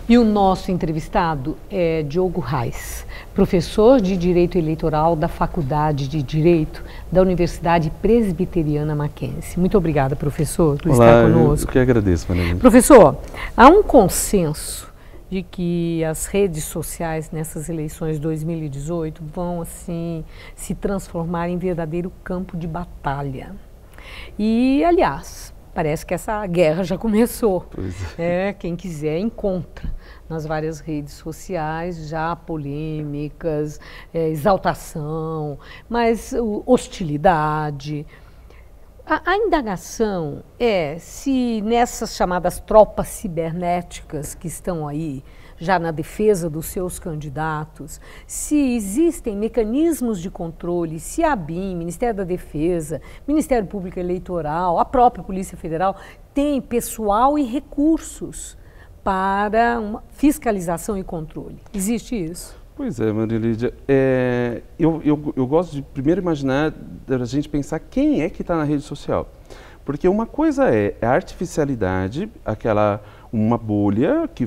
E o nosso entrevistado é Diogo Reis, professor de Direito Eleitoral da Faculdade de Direito da Universidade Presbiteriana Mackenzie. Muito obrigada, professor, por estar conosco. Eu que agradeço, Maria. Professor, há um consenso de que as redes sociais nessas eleições de 2018 vão, assim, se transformar em verdadeiro campo de batalha. E, aliás, parece que essa guerra já começou. Pois é. Quem quiser encontra nas várias redes sociais já polêmicas, exaltação, mas hostilidade. A indagação é se nessas chamadas tropas cibernéticas que estão aí, já na defesa dos seus candidatos, se existem mecanismos de controle, se a ABIN, Ministério da Defesa, Ministério Público Eleitoral, a própria Polícia Federal, tem pessoal e recursos para uma fiscalização e controle. Existe isso? Pois é, Maria Lídia. Eu gosto de primeiro imaginar, a gente pensar quem é que está na rede social. Porque uma coisa é a artificialidade, uma bolha que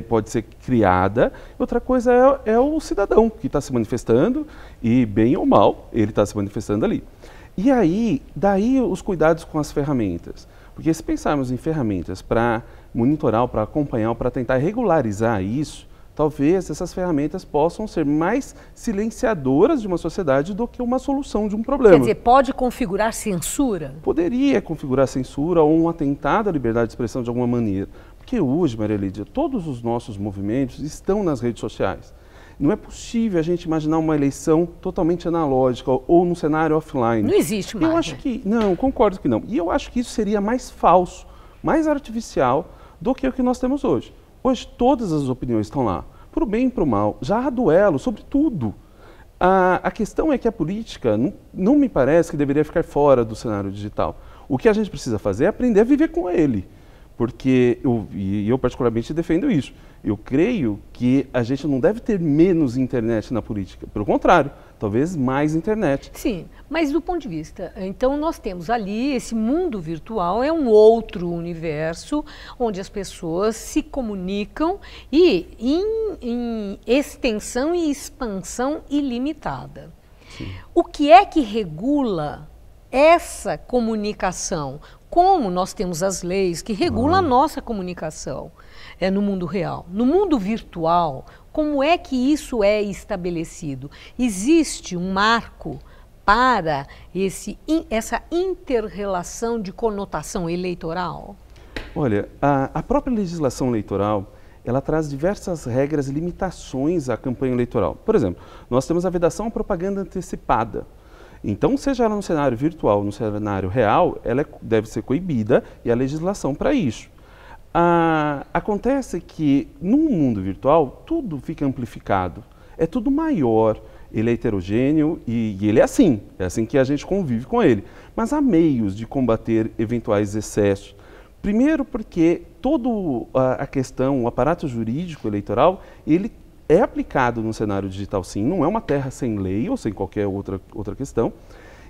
pode ser criada, outra coisa é o cidadão que está se manifestando e, bem ou mal, ele está se manifestando ali. E aí, daí os cuidados com as ferramentas. Porque se pensarmos em ferramentas para monitorar, para acompanhar, para tentar regularizar isso, talvez essas ferramentas possam ser mais silenciadoras de uma sociedade do que uma solução de um problema. Quer dizer, pode configurar censura? Poderia configurar censura ou um atentado à liberdade de expressão de alguma maneira. Porque hoje, Maria Lídia, todos os nossos movimentos estão nas redes sociais. Não é possível a gente imaginar uma eleição totalmente analógica ou num cenário offline. Não existe mais. Eu acho que não, concordo que não. E eu acho que isso seria mais falso, mais artificial do que o que nós temos hoje. Hoje todas as opiniões estão lá, para o bem e para o mal. Já há duelo sobre tudo. A questão é que a política não me parece que deveria ficar fora do cenário digital. O que a gente precisa fazer é aprender a viver com ele. Porque eu particularmente defendo isso. Eu creio que a gente não deve ter menos internet na política. Pelo contrário, talvez mais internet. Sim, mas do ponto de vista, então nós temos ali esse mundo virtual, é um outro universo onde as pessoas se comunicam e em extensão e expansão ilimitada. Sim. O que é que regula essa comunicação? Como nós temos as leis que regulam a nossa comunicação no mundo real. No mundo virtual, como é que isso é estabelecido? Existe um marco para essa inter-relação de conotação eleitoral? Olha, a própria legislação eleitoral, ela traz diversas regras e limitações à campanha eleitoral. Por exemplo, nós temos a vedação à propaganda antecipada. Então, seja ela no cenário virtual ou no cenário real, ela deve ser coibida e a legislação para isso. Acontece que, no mundo virtual, tudo fica amplificado, é tudo maior, ele é heterogêneo e ele é assim que a gente convive com ele. Mas há meios de combater eventuais excessos. Primeiro porque toda a questão, o aparato jurídico eleitoral, ele é aplicado no cenário digital, sim, não é uma terra sem lei ou sem qualquer outra questão.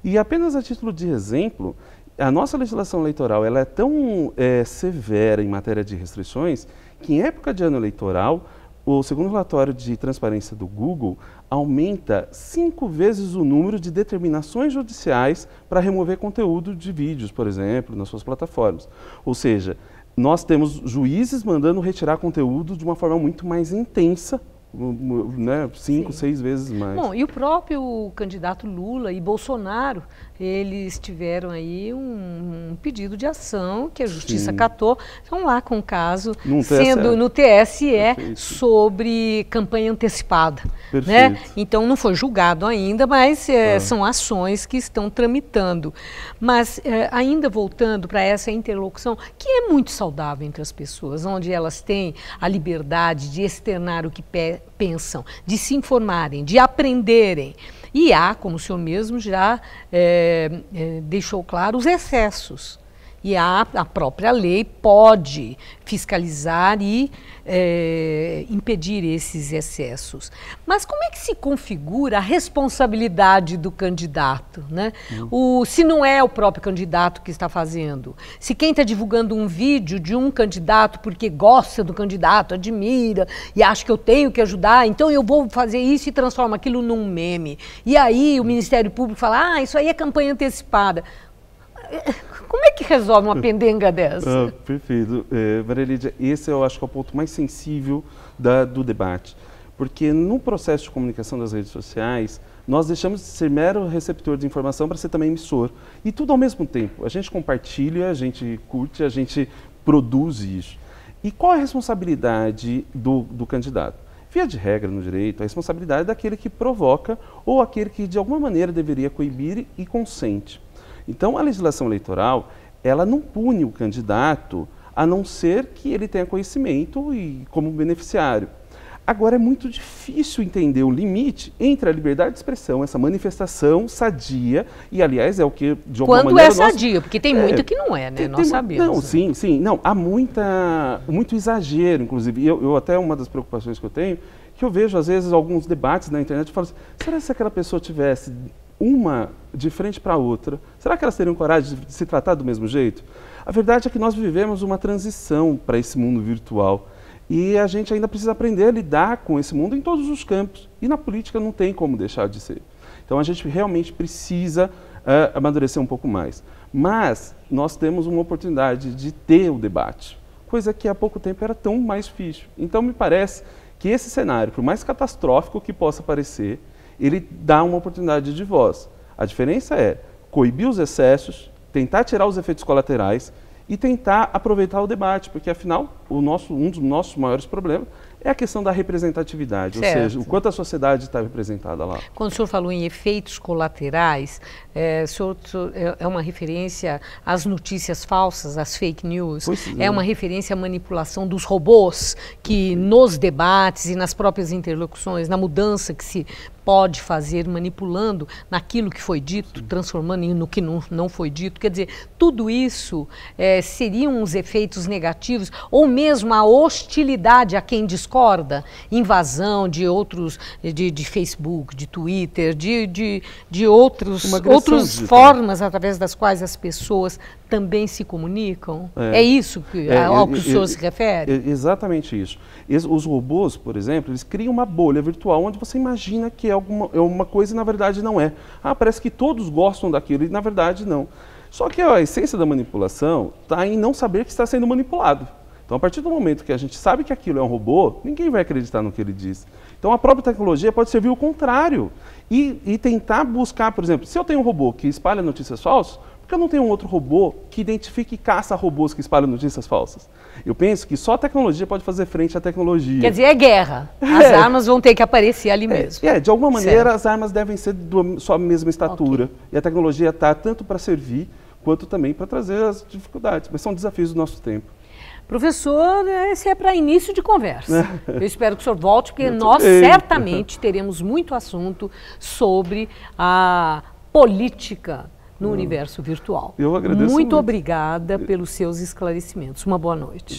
E apenas a título de exemplo, a nossa legislação eleitoral ela é tão severa em matéria de restrições que em época de ano eleitoral, o segundo relatório de transparência do Google aumenta 5 vezes o número de determinações judiciais para remover conteúdo de vídeos, por exemplo, nas suas plataformas. Ou seja, nós temos juízes mandando retirar conteúdo de uma forma muito mais intensa, né, 5, 6 vezes mais. Bom, e o próprio candidato Lula e Bolsonaro, eles tiveram aí um pedido de ação que a Justiça catou, estão lá com o caso sendo no TSE sobre campanha antecipada. Né? Então não foi julgado ainda, mas são ações que estão tramitando. Mas ainda voltando para essa interlocução, que é muito saudável entre as pessoas, onde elas têm a liberdade de externar o que pensam, de se informarem, de aprenderem. E há, como o senhor mesmo já deixou claro, os excessos E a própria lei pode fiscalizar e impedir esses excessos. Mas como é que se configura a responsabilidade do candidato, né? Se não é o próprio candidato que está fazendo, se quem está divulgando um vídeo de um candidato porque gosta do candidato, admira e acha que eu tenho que ajudar, então eu vou fazer isso e transforma aquilo num meme. E aí o Ministério Público fala, isso aí é campanha antecipada. Como é que resolve uma pendenga dessa? Perfeito. Maria Lídia, esse eu acho que é o ponto mais sensível do debate. Porque no processo de comunicação das redes sociais, nós deixamos de ser mero receptor de informação para ser também emissor. E tudo ao mesmo tempo. A gente compartilha, a gente curte, a gente produz isso. E qual é a responsabilidade do candidato? Via de regra, no direito, a responsabilidade é daquele que provoca ou aquele que de alguma maneira deveria coibir e consente. Então, a legislação eleitoral, ela não pune o candidato, a não ser que ele tenha conhecimento e como beneficiário. Agora, é muito difícil entender o limite entre a liberdade de expressão, essa manifestação sadia, e, aliás, é o que, de alguma maneira... Quando é sadia, porque tem muito que não é, né? Nós sabemos. Não, sim. Não, há muito exagero, inclusive. Eu até, uma das preocupações que eu tenho, que eu vejo, às vezes, alguns debates na internet, eu falo assim, será que se aquela pessoa tivesse uma de frente para a outra, será que elas teriam coragem de se tratar do mesmo jeito? A verdade é que nós vivemos uma transição para esse mundo virtual e a gente ainda precisa aprender a lidar com esse mundo em todos os campos. E na política não tem como deixar de ser. Então a gente realmente precisa amadurecer um pouco mais. Mas nós temos uma oportunidade de ter o debate, coisa que há pouco tempo era tão mais difícil. Então me parece que esse cenário, por mais catastrófico que possa parecer, ele dá uma oportunidade de voz. A diferença é coibir os excessos, tentar tirar os efeitos colaterais e tentar aproveitar o debate, porque afinal um dos nossos maiores problemas é a questão da representatividade, certo. Ou seja, o quanto a sociedade está representada lá. Quando o senhor falou em efeitos colaterais, é uma referência às notícias falsas, às fake news, é uma referência à manipulação dos robôs que nos debates e nas próprias interlocuções, na mudança que se pode fazer manipulando naquilo que foi dito, transformando no que não foi dito. Quer dizer, tudo isso seriam os efeitos negativos ou mesmo a hostilidade a quem discorda, invasão de outros, de Facebook, de Twitter, de outras formas através das quais as pessoas também se comunicam? É isso ao que o senhor se refere? Exatamente isso. Os robôs, por exemplo, eles criam uma bolha virtual onde você imagina que é uma coisa e na verdade não é. Parece que todos gostam daquilo e na verdade não. Só que a essência da manipulação está em não saber que está sendo manipulado. Então, a partir do momento que a gente sabe que aquilo é um robô, ninguém vai acreditar no que ele diz. Então, a própria tecnologia pode servir o contrário e tentar buscar, por exemplo, se eu tenho um robô que espalha notícias falsas, por que eu não tenho um outro robô que identifique e caça robôs que espalham notícias falsas? Eu penso que só a tecnologia pode fazer frente à tecnologia. Quer dizer, é guerra. As armas vão ter que aparecer ali mesmo. De alguma maneira, as armas devem ser da sua mesma estatura. Okay. E a tecnologia está tanto para servir, quanto também para trazer as dificuldades. Mas são desafios do nosso tempo. Professor, esse é para início de conversa. Eu espero que o senhor volte, porque nós certamente teremos muito assunto sobre a política no universo virtual. Eu agradeço muito obrigada pelos seus esclarecimentos. Uma boa noite.